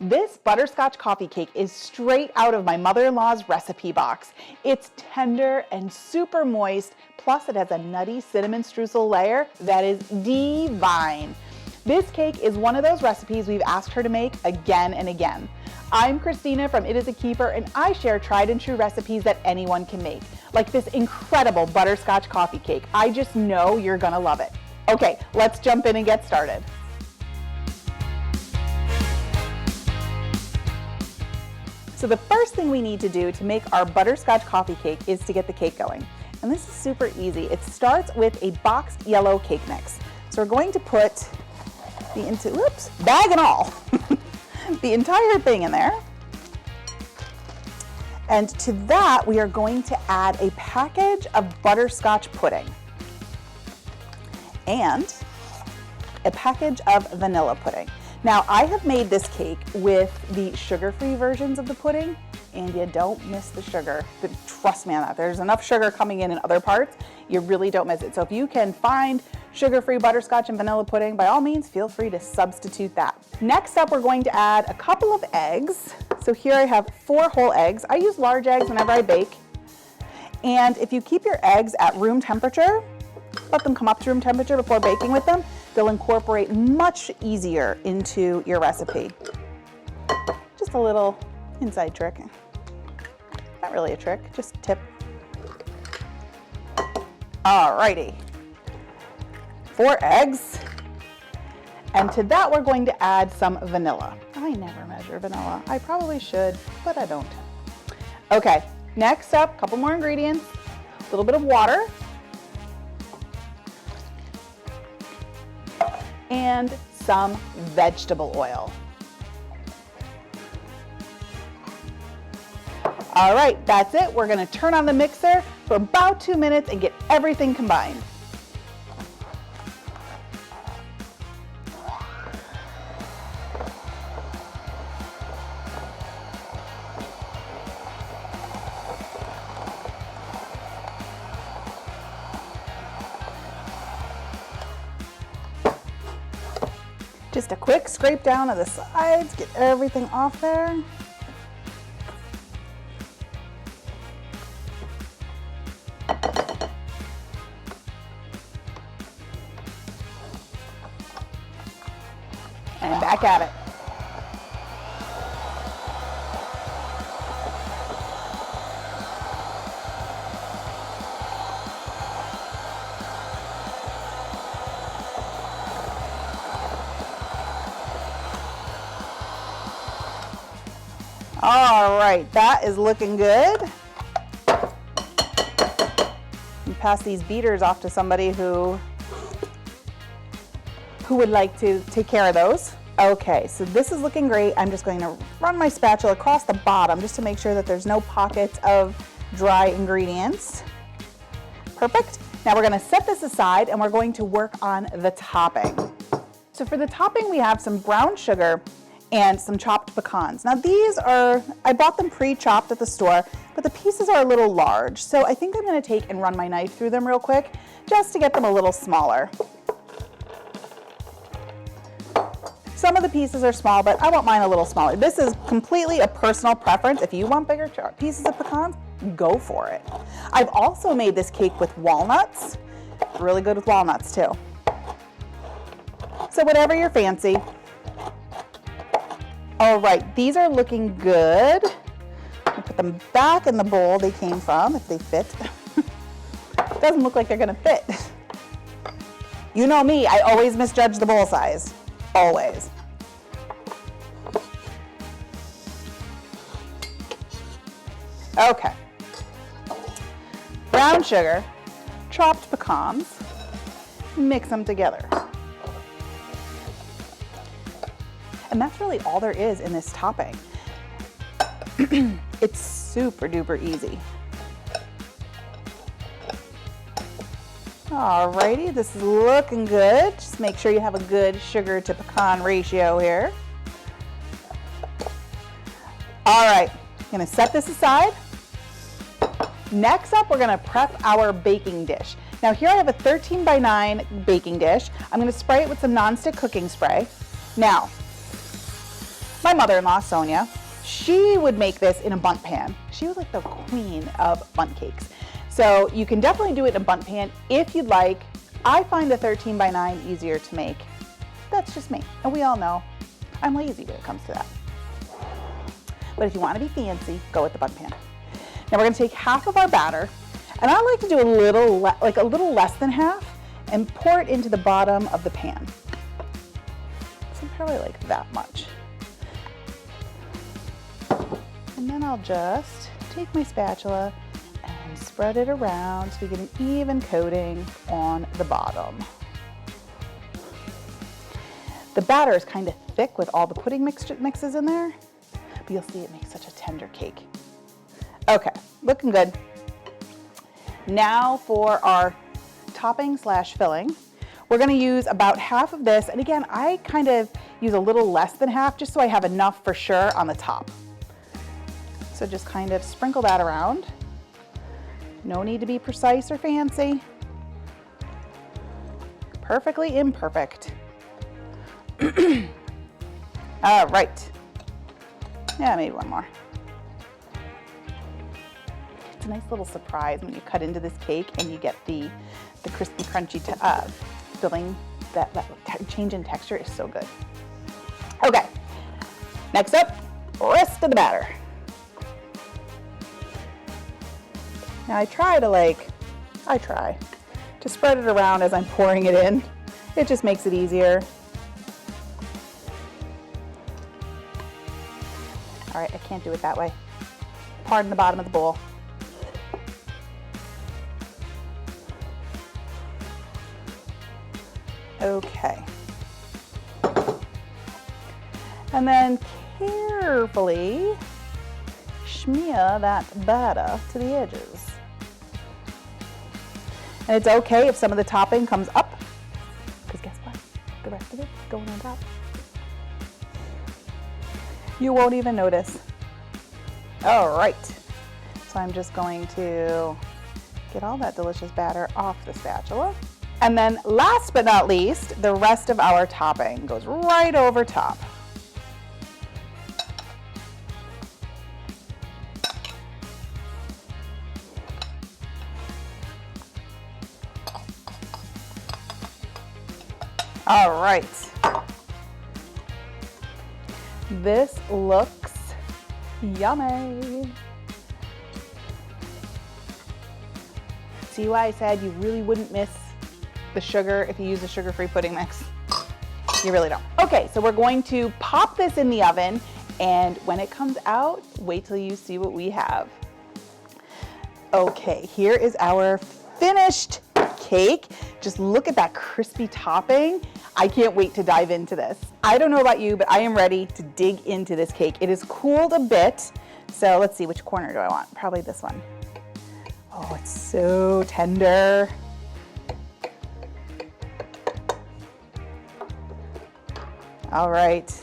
This butterscotch coffee cake is straight out of my mother-in-law's recipe box. It's tender and super moist, plus it has a nutty cinnamon streusel layer that is divine. This cake is one of those recipes we've asked her to make again and again. I'm Christina from It Is a Keeper, and I share tried and true recipes that anyone can make, like this incredible butterscotch coffee cake. I just know you're gonna love it. Okay, let's jump in and get started. So the first thing we need to do to make our butterscotch coffee cake is to get the cake going. And this is super easy. It starts with a boxed yellow cake mix. So we're going to put bag and all, the entire thing in there. And to that, we are going to add a package of butterscotch pudding and a package of vanilla pudding. Now, I have made this cake with the sugar-free versions of the pudding, and you don't miss the sugar. But trust me on that. There's enough sugar coming in other parts. You really don't miss it. So if you can find sugar-free butterscotch and vanilla pudding, by all means, feel free to substitute that. Next up, we're going to add a couple of eggs. So here I have 4 whole eggs. I use large eggs whenever I bake. And if you keep your eggs at room temperature, let them come up to room temperature before baking with them, they'll incorporate much easier into your recipe. Just a little inside trick. Not really a trick, just a tip. Alrighty. 4 eggs. And to that we're going to add some vanilla. I never measure vanilla. I probably should, but I don't. Okay, next up, a couple more ingredients. A little bit of water. And some vegetable oil. All right, that's it. We're gonna turn on the mixer for about 2 minutes and get everything combined. Just a quick scrape down of the sides, get everything off there. And back at it. All right, that is looking good. You pass these beaters off to somebody who would like to take care of those. Okay, so this is looking great. I'm just going to run my spatula across the bottom just to make sure that there's no pockets of dry ingredients. Perfect. Now we're gonna set this aside and we're going to work on the topping. So for the topping, we have some brown sugar and some chopped pecans. Now these are, I bought them pre-chopped at the store, but the pieces are a little large. So I think I'm gonna take and run my knife through them real quick, just to get them a little smaller. Some of the pieces are small, but I want mine a little smaller. This is completely a personal preference. If you want bigger pieces of pecans, go for it. I've also made this cake with walnuts. Really good with walnuts too. So whatever you're fancy. All right, these are looking good. I'll put them back in the bowl they came from, if they fit. Doesn't look like they're gonna fit. You know me, I always misjudge the bowl size. Always. Okay. Brown sugar, chopped pecans, mix them together. And that's really all there is in this topping. It's super duper easy. Alrighty, this is looking good. Just make sure you have a good sugar to pecan ratio here. All right, I'm gonna set this aside. Next up, we're gonna prep our baking dish. Now here I have a 13 by 9 baking dish. I'm gonna spray it with some nonstick cooking spray. Now, My mother-in-law, Sonia, she would make this in a bundt pan. She was like the queen of bundt cakes. So you can definitely do it in a bundt pan if you'd like. I find the 13 by 9 easier to make. That's just me. And we all know I'm lazy when it comes to that. But if you want to be fancy, go with the bundt pan. Now we're going to take half of our batter, and I like to do a little less than half, and pour it into the bottom of the pan. So probably like that much. And then I'll just take my spatula and spread it around so we get an even coating on the bottom. The batter is kind of thick with all the pudding mixes in there, but you'll see it makes such a tender cake. Okay, looking good. Now for our topping slash filling. We're gonna use about half of this, and again, I kind of use a little less than half just so I have enough for sure on the top. So just kind of sprinkle that around. No need to be precise or fancy. Perfectly imperfect. All right. Yeah, maybe one more. It's a nice little surprise when you cut into this cake and you get the crispy, crunchy filling. That change in texture is so good. Okay, next up, rest of the batter. Now I try to spread it around as I'm pouring it in. It just makes it easier. All right, I can't do it that way. Pardon the bottom of the bowl. Okay. And then carefully smear that batter to the edges. And it's okay if some of the topping comes up, because guess what? The rest of it's going on top. You won't even notice. All right. So I'm just going to get all that delicious batter off the spatula. And then last but not least, the rest of our topping goes right over top. All right. This looks yummy. See why I said you really wouldn't miss the sugar if you use a sugar-free pudding mix? You really don't. Okay, so we're going to pop this in the oven, and when it comes out, wait till you see what we have. Okay, here is our finished cake. Just look at that crispy topping. I can't wait to dive into this. I don't know about you, but I am ready to dig into this cake. It is cooled a bit, so let's see, which corner do I want? Probably this one. Oh, it's so tender. All right.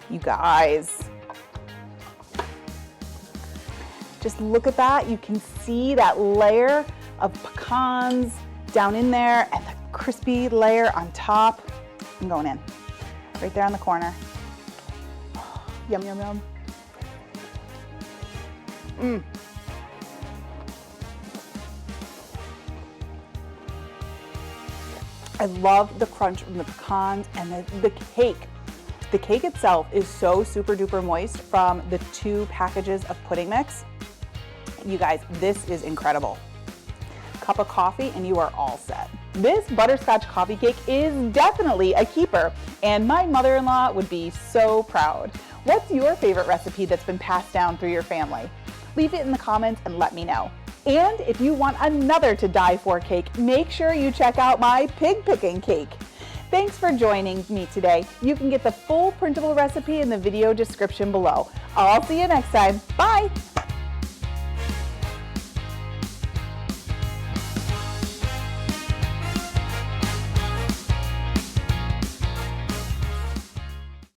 You guys, just look at that. You can see that layer of pecans down in there and the crispy layer on top. I'm going in, right there on the corner. Oh, yum, yum, yum. Mmm. I love the crunch from the pecans and the cake. The cake itself is so super duper moist from the 2 packages of pudding mix. You guys, this is incredible. Cup of coffee and you are all set. This butterscotch coffee cake is definitely a keeper, and my mother-in-law would be so proud. What's your favorite recipe that's been passed down through your family? Leave it in the comments and let me know. And if you want another to die for cake, make sure you check out my pig picking cake. Thanks for joining me today. You can get the full printable recipe in the video description below. I'll see you next time. Bye.